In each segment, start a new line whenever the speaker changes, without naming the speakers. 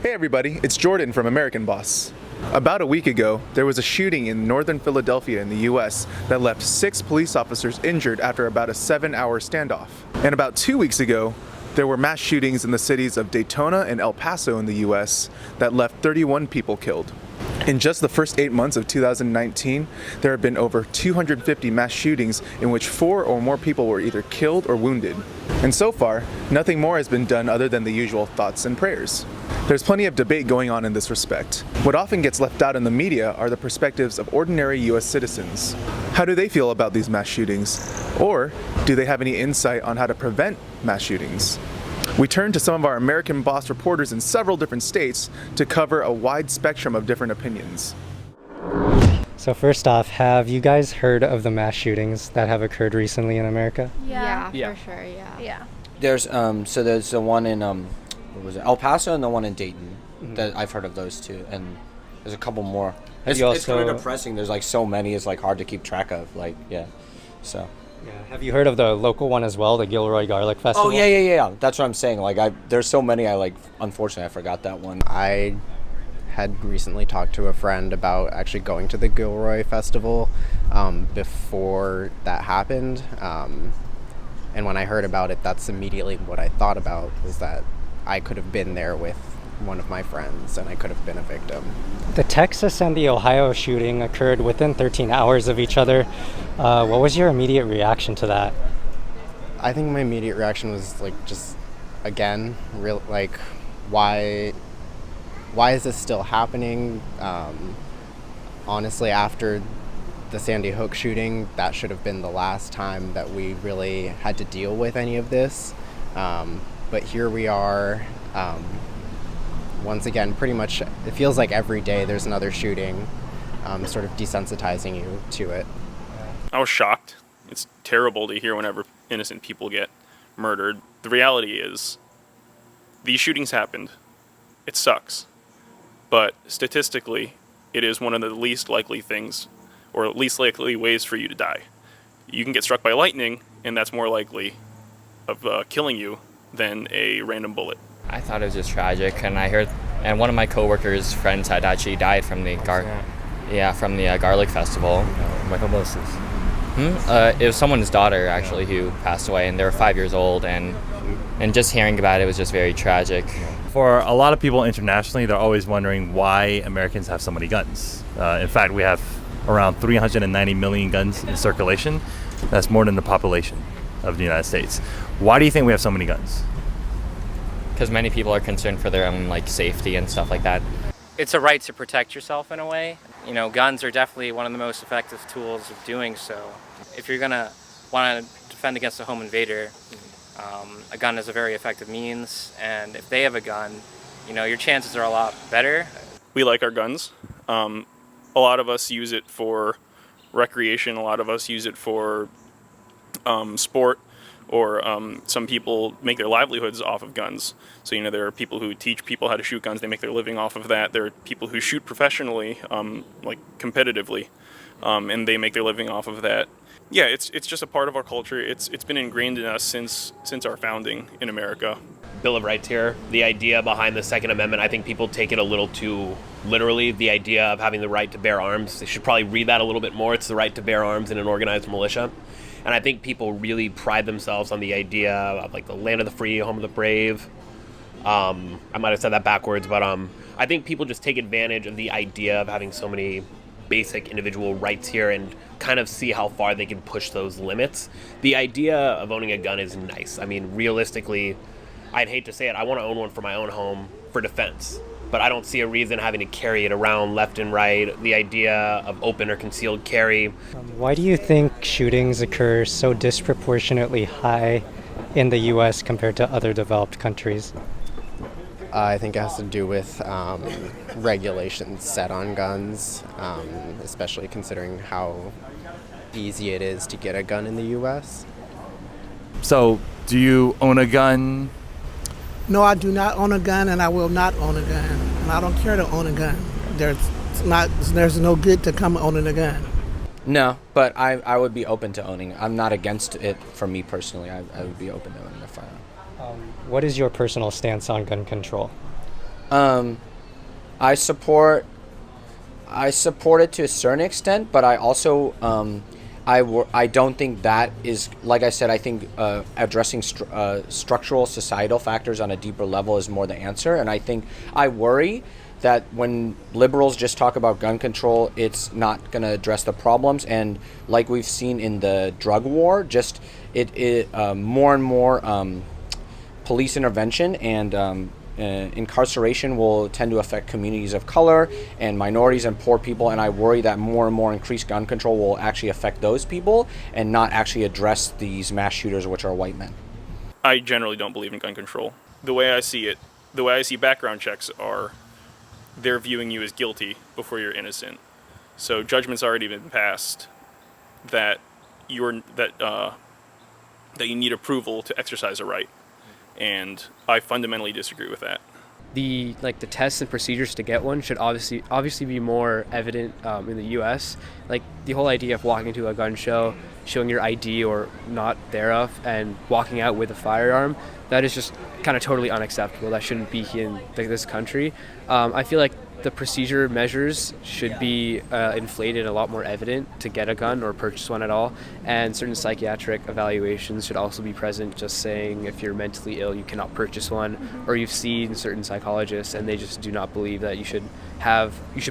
Hey everybody, it's Jordan from American Boss. About a week ago, there was a shooting in northern Philadelphia in the US that left 6 police officers injured after about a 7-hour standoff. And about 2 weeks ago, there were mass shootings in the cities of Daytona and El Paso in the US that left 31 people killed. In just the first 8 months of 2019, there have been over 250 mass shootings in which 4 or more people were either killed or wounded. And so far, nothing more has been done other than the usual thoughts and prayers. There's plenty of debate going on in this respect. What often gets left out in the media are the perspectives of ordinary US citizens. How do they feel about these mass shootings? Or do they have any insight on how to prevent mass shootings? We turned to some of our American Boss reporters in several different states to cover a wide spectrum of different opinions.
So first off, have you guys heard of the mass shootings that have occurred recently in America?
Yeah.
For sure, yeah.
There's there's the one in what was it, El Paso, and the one in Dayton. That I've heard of those two, and there's a couple more. It's kind of depressing. There's like so many. It's like hard to keep track of. So.
Yeah. Have you heard of the local one as well, the Gilroy Garlic Festival?
Oh yeah. That's what I'm saying. There's so many. Unfortunately, I forgot that one.
I had recently talked to a friend about actually going to the Gilroy Festival before that happened. And when I heard about it, that's immediately what I thought about, was that I could have been there with one of my friends and I could have been a victim.
The Texas and the Ohio shooting occurred within 13 hours of each other. What was your immediate reaction to that?
I think my immediate reaction was why is this still happening? Honestly, after the Sandy Hook shooting, that should have been the last time that we really had to deal with any of this. But here we are. Once again, pretty much, it feels like every day there's another shooting, sort of desensitizing you to it.
I was shocked. It's terrible to hear whenever innocent people get murdered. The reality is, these shootings happened. It sucks. But statistically, it is one of the least likely things, or least likely ways for you to die. You can get struck by lightning, and that's more likely of killing you than a random bullet.
I thought it was just tragic, and one of my coworkers' friends had actually died from the garlic festival.
Michael Moses.
It was someone's daughter actually who passed away, and they were 5 years old, and just hearing about it was just very tragic.
For a lot of people internationally, they're always wondering why Americans have so many guns. In fact, we have around 390 million guns in circulation. That's more than the population of the United States. Why do you think we have so many guns?
Because many people are concerned for their own safety and stuff like that.
It's a right to protect yourself in a way. Guns are definitely one of the most effective tools of doing so. If you're gonna want to defend against a home invader, a gun is a very effective means, and if they have a gun, your chances are a lot better.
We like our guns. A lot of us use it for recreation. A lot of us use it for sport. Or some people make their livelihoods off of guns. So, there are people who teach people how to shoot guns. They make their living off of that. There are people who shoot professionally, competitively, and they make their living off of that. Yeah, it's just a part of our culture. It's been ingrained in us since our founding in America.
Bill of Rights here. The idea behind the Second Amendment, I think people take it a little too literally. The idea of having the right to bear arms. They should probably read that a little bit more. It's the right to bear arms in an organized militia. And I think people really pride themselves on the idea of the land of the free, home of the brave. I might have said that backwards, but I think people just take advantage of the idea of having so many basic individual rights here and kind of see how far they can push those limits. The idea of owning a gun is nice. I mean, realistically, I'd hate to say it, I want to own one for my own home for defense. But I don't see a reason having to carry it around left and right. The idea of open or concealed carry.
Why do you think shootings occur so disproportionately high in the U.S. compared to other developed countries?
I think it has to do with regulations set on guns, especially considering how easy it is to get a gun in the U.S.
So, do you own a gun?
No, I do not own a gun, and I will not own a gun. And I don't care to own a gun. There's no good to come owning a gun.
No, but I would be open to owning. I'm not against it for me personally. I would be open to owning a firearm.
What is your personal stance on gun control?
I support it to a certain extent, but I also I don't think that is, like I said, I think addressing structural societal factors on a deeper level is more the answer. And I worry that when liberals just talk about gun control, it's not going to address the problems. And like we've seen in the drug war, just more and more police intervention and incarceration will tend to affect communities of color and minorities and poor people. And I worry that more and more increased gun control will actually affect those people and not actually address these mass shooters, which are white men.
I generally don't believe in gun control. The way I see it, the way I see background checks are, they're viewing you as guilty before you're innocent. So judgment's already been passed that you need approval to exercise a right, and I fundamentally disagree with that.
The tests and procedures to get one should obviously be more evident in the U.S. Like the whole idea of walking to a gun show, showing your ID or not thereof, and walking out with a firearm, that is just kind of totally unacceptable. That shouldn't be in this country. I feel like the procedure measures should be inflated, a lot more evident to get a gun or purchase one at all. And certain psychiatric evaluations should also be present, just saying if you're mentally ill, you cannot purchase one, or you've seen certain psychologists and they just do not believe that you should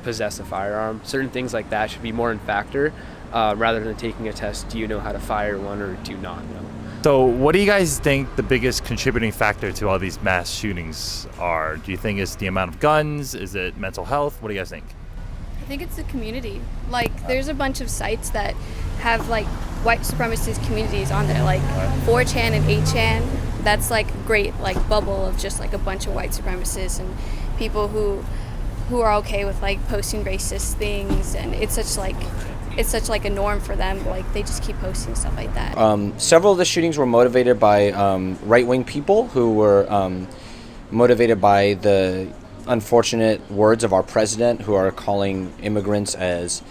possess a firearm. Certain things like that should be more in factor rather than taking a test. Do you know how to fire one or do you not know?
So what do you guys think the biggest contributing factor to all these mass shootings are? Do you think it's the amount of guns? Is it mental health? What do you guys think?
I think it's the community. Like, there's a bunch of sites that have, like, white supremacist communities on there, like 4chan and 8chan. That's, like, great, like, bubble of just, like, a bunch of white supremacists and people who are okay with, like, posting racist things. And it's such a norm for them. Like, they just keep posting stuff like that.
Several of the shootings were motivated by right-wing people who were motivated by the unfortunate words of our president, who are calling immigrants as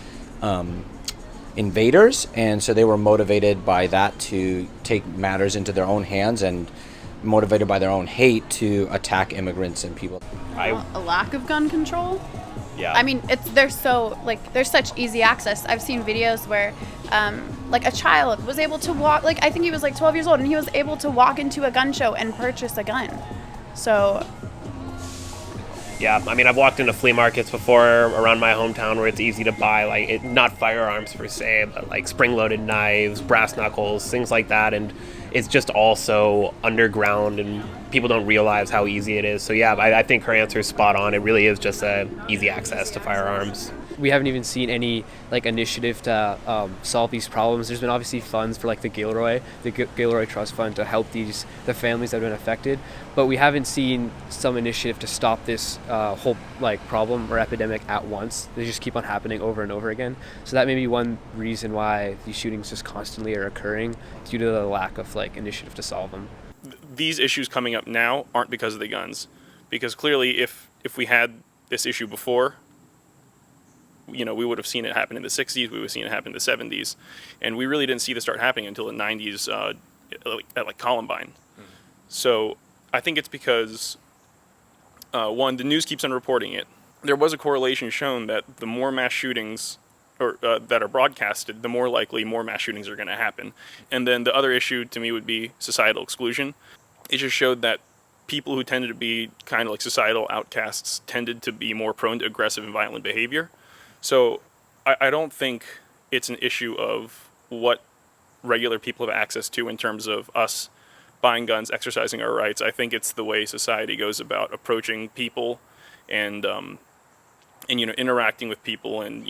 invaders. And so they were motivated by that to take matters into their own hands and motivated by their own hate to attack immigrants and people.
A lack of gun control?
Yeah.
I mean, there's such easy access. I've seen videos where, like, a child was able to walk, like, I think he was like 12 years old, and he was able to walk into a gun show and purchase a gun. So.
Yeah, I mean, I've walked into flea markets before around my hometown where it's easy to buy, like, not firearms per se, but like spring-loaded knives, brass knuckles, things like that, and it's just also underground, and people don't realize how easy it is. So yeah, I think her answer is spot on. It really is just easy access to firearms.
We haven't even seen any like initiative to solve these problems. There's been obviously funds for like the Gilroy Trust Fund to help the families that have been affected, but we haven't seen some initiative to stop this whole like problem or epidemic at once. They just keep on happening over and over again. So that may be one reason why these shootings just constantly are occurring, due to the lack of like initiative to solve them.
These issues coming up now aren't because of the guns, because clearly if we had this issue before, we would have seen it happen in the 60s, we would have seen it happen in the 70s, and we really didn't see this start happening until the 90s at like Columbine. Mm-hmm. So I think it's because, one, the news keeps on reporting it. There was a correlation shown that the more mass shootings that are broadcasted, the more likely more mass shootings are going to happen. And then the other issue to me would be societal exclusion. It just showed that people who tended to be kind of like societal outcasts tended to be more prone to aggressive and violent behavior. So I don't think it's an issue of what regular people have access to in terms of us buying guns, exercising our rights. I think it's the way society goes about approaching people and interacting with people and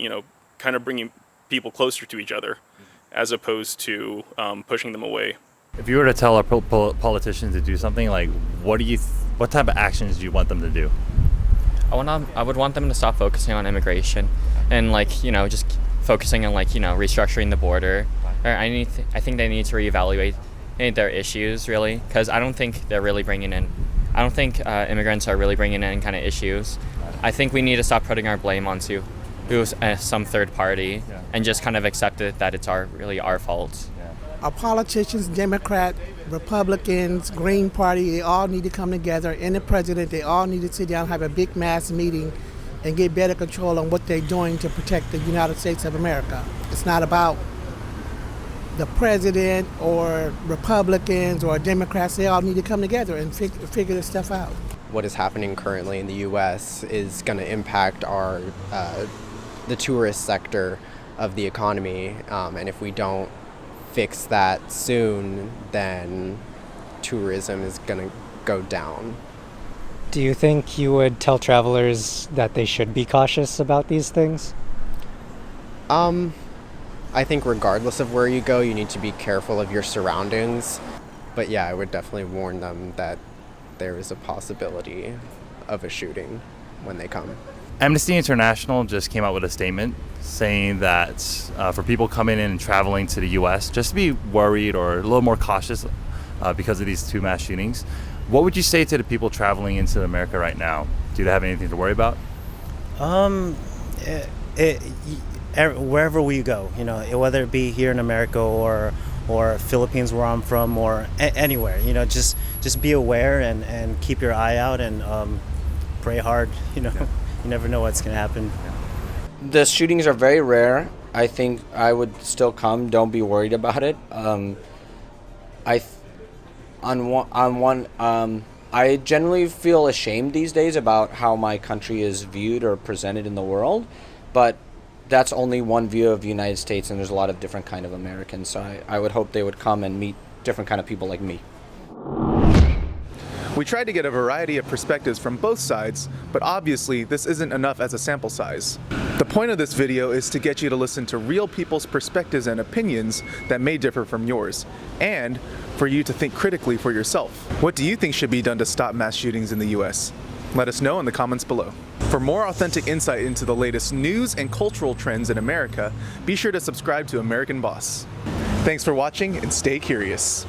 kind of bringing people closer to each other, as opposed to pushing them away.
If you were to tell a politician to do something, like what type of actions do you want them to do?
I would want them to stop focusing on immigration and just focusing on restructuring the border. Or I think they need to reevaluate their issues, really, because I don't think they're really bringing in. I don't think immigrants are really bringing in kind of issues. I think we need to stop putting our blame onto some third party and just kind of accept it that it's really our fault.
Our politicians, Democrat, Republicans, Green Party, they all need to come together, and the president, they all need to sit down, have a big mass meeting, and get better control on what they're doing to protect the United States of America. It's not about the president or Republicans or Democrats. They all need to come together and figure this stuff out.
What is happening currently in the U.S. is going to impact the tourist sector of the economy, and if we don't fix that soon, then tourism is going to go down.
Do you think you would tell travelers that they should be cautious about these things?
I think regardless of where you go, you need to be careful of your surroundings. But yeah, I would definitely warn them that there is a possibility of a shooting when they come.
Amnesty International just came out with a statement saying that for people coming in and traveling to the U.S., just to be worried or a little more cautious because of these two mass shootings. What would you say to the people traveling into America right now? Do they have anything to worry about?
Wherever we go, whether it be here in America or Philippines where I'm from or anywhere, just be aware and keep your eye out and pray hard. You never know what's going to happen.
The shootings are very rare. I think I would still come. Don't be worried about it. I generally feel ashamed these days about how my country is viewed or presented in the world, but that's only one view of the United States, and there's a lot of different kind of Americans. So I would hope they would come and meet different kind of people like me.
We tried to get a variety of perspectives from both sides, but obviously this isn't enough as a sample size. The point of this video is to get you to listen to real people's perspectives and opinions that may differ from yours, and for you to think critically for yourself. What do you think should be done to stop mass shootings in the US? Let us know in the comments below. For more authentic insight into the latest news and cultural trends in America, be sure to subscribe to American Boss. Thanks for watching and stay curious.